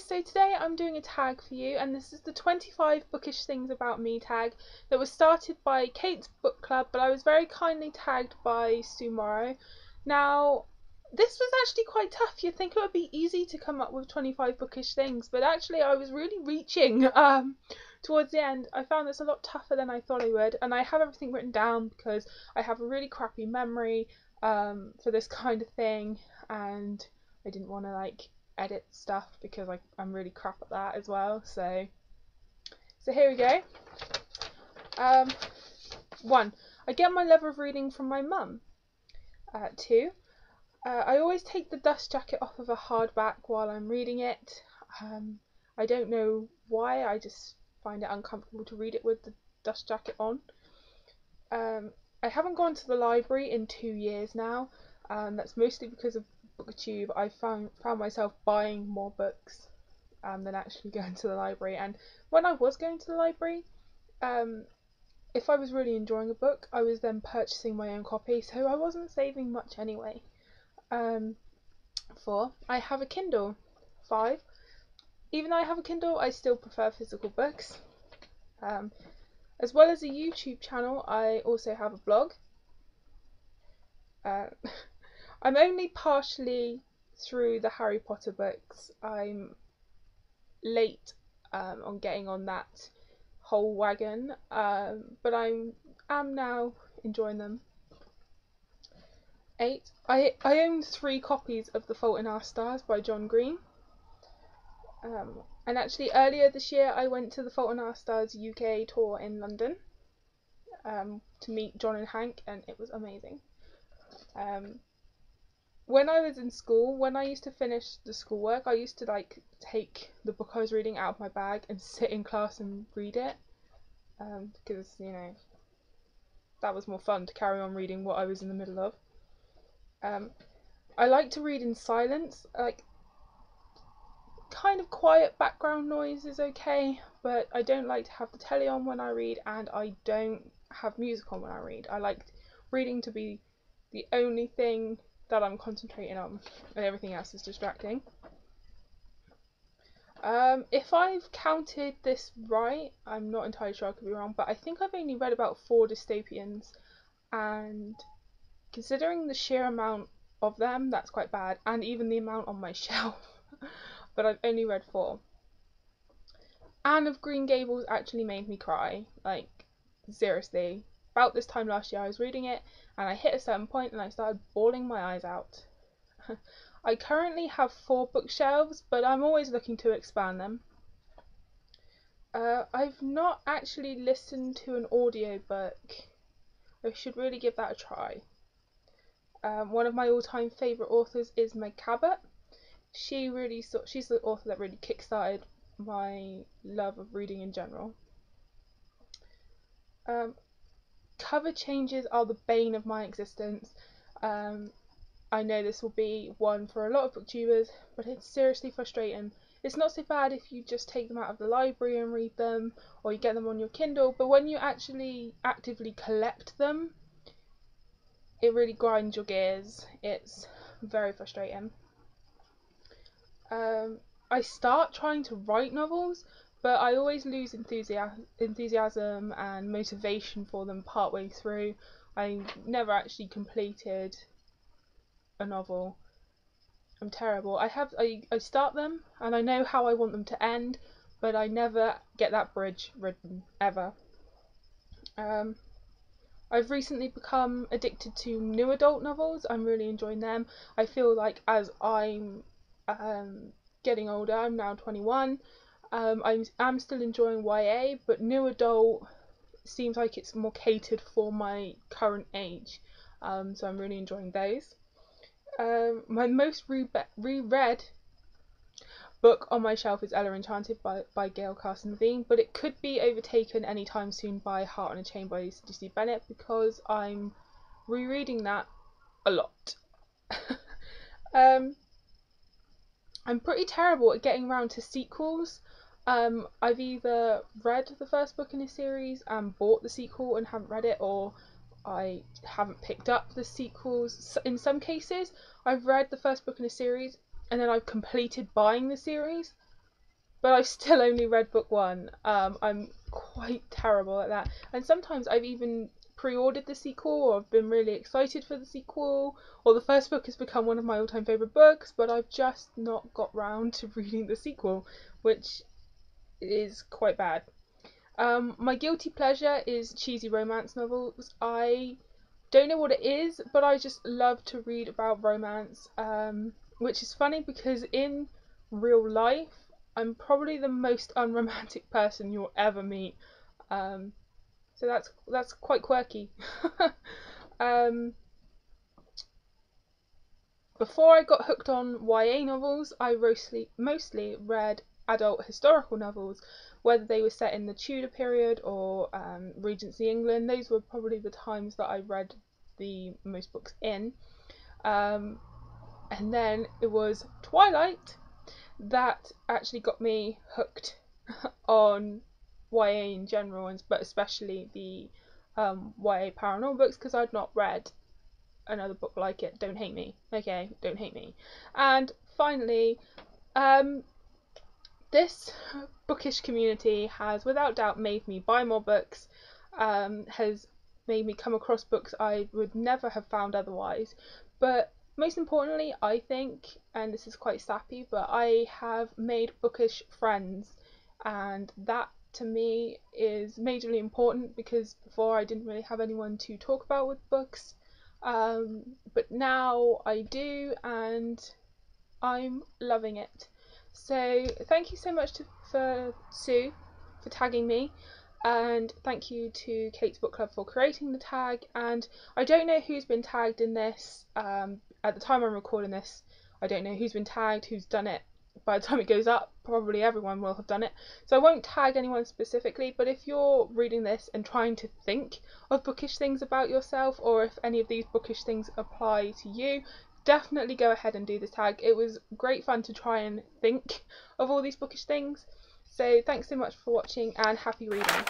so today I'm doing a tag for you, and this is the 25 bookish things about me tag that was started by Kate's book club, but I was very kindly tagged by Sue Morrow. Now, this was actually quite tough. You'd think it would be easy to come up with 25 bookish things, but actually I was really reaching towards the end. I found this a lot tougher than I thought I would, and I have everything written down because I have a really crappy memory for this kind of thing, and I didn't want to edit stuff because I'm really crap at that as well. So here we go. 1. I get my love of reading from my mum. 2. I always take the dust jacket off of a hardback while I'm reading it. I don't know why, I just find it uncomfortable to read it with the dust jacket on. I haven't gone to the library in 2 years now. That's mostly because of Booktube. I found myself buying more books than actually going to the library. And when I was going to the library, if I was really enjoying a book, I was then purchasing my own copy, so I wasn't saving much anyway. 4. I have a Kindle. 5. Even though I have a Kindle, I still prefer physical books. As well as a YouTube channel, I also have a blog. I'm only partially through the Harry Potter books. I'm late on getting on that whole wagon, but I am now enjoying them. 8. I own 3 copies of The Fault in Our Stars by John Green. And actually earlier this year I went to The Fault in Our Stars UK tour in London to meet John and Hank, and it was amazing. When I was in school, when I used to finish the schoolwork, I used to take the book I was reading out of my bag and sit in class and read it, because that was more fun to carry on reading what I was in the middle of. I like to read in silence. Kind of quiet background noise is okay, but I don't like to have the telly on when I read, and I don't have music on when I read. I like reading to be the only thing that I'm concentrating on, and everything else is distracting. If I've counted this right, I'm not entirely sure, I could be wrong, but I think I've only read about 4 dystopians, and considering the sheer amount of them, that's quite bad, and even the amount on my shelf. But I've only read 4. Anne of Green Gables actually made me cry, seriously. About this time last year I was reading it, and I hit a certain point and I started bawling my eyes out. I currently have 4 bookshelves, but I'm always looking to expand them. I've not actually listened to an audiobook. I should really give that a try. One of my all-time favourite authors is Meg Cabot. She's the author that really kickstarted my love of reading in general. Cover changes are the bane of my existence. I know this will be one for a lot of booktubers, but it's seriously frustrating. It's not so bad if you just take them out of the library and read them, or you get them on your Kindle, but when you actually actively collect them, it really grinds your gears. It's very frustrating. I start trying to write novels, but I always lose enthusiasm and motivation for them partway through. I never actually completed a novel. I'm terrible. I start them and I know how I want them to end, but I never get that bridge written ever. I've recently become addicted to new adult novels. I'm really enjoying them. I feel like as I'm getting older, I'm now 21, I'm still enjoying YA, but new adult seems like it's more catered for my current age, so I'm really enjoying those. My most reread book on my shelf is Ella Enchanted by Gail Carson Levine, but it could be overtaken anytime soon by Heart on a Chain by C. Bennett, because I'm rereading that a lot. I'm pretty terrible at getting around to sequels. I've either read the first book in a series and bought the sequel and haven't read it, or I haven't picked up the sequels. In some cases, I've read the first book in a series and then I've completed buying the series, but I've still only read book one. I'm quite terrible at that, and sometimes I've even pre-ordered the sequel, or I've been really excited for the sequel, or the first book has become one of my all-time favourite books, but I've just not got round to reading the sequel, which is quite bad. My guilty pleasure is cheesy romance novels. I don't know what it is, but I just love to read about romance, which is funny because in real life, I'm probably the most unromantic person you'll ever meet. Um, so that's quite quirky. um, Before I got hooked on YA novels, I mostly read adult historical novels, whether they were set in the Tudor period or Regency England. Those were probably the times that I read the most books in. Um, and then it was Twilight that actually got me hooked on YA in general, but especially the YA paranormal books, because I'd not read another book like it. Don't hate me, okay? Don't hate me. And finally, um, this bookish community has without doubt made me buy more books, has made me come across books I would never have found otherwise. But most importantly, I think, and this is quite sappy, but I have made bookish friends, and that to me is majorly important, because before I didn't really have anyone to talk about with books, but now I do, and I'm loving it. So thank you so much for Sue for tagging me, and thank you to Kate's Book Club for creating the tag. And I don't know who's been tagged in this. At the time I'm recording this, I don't know who's been tagged, who's done it. By the time it goes up, probably everyone will have done it. So I won't tag anyone specifically, but if you're reading this and trying to think of bookish things about yourself, or if any of these bookish things apply to you, definitely go ahead and do this tag. It was great fun to try and think of all these bookish things. So thanks so much for watching, and happy reading.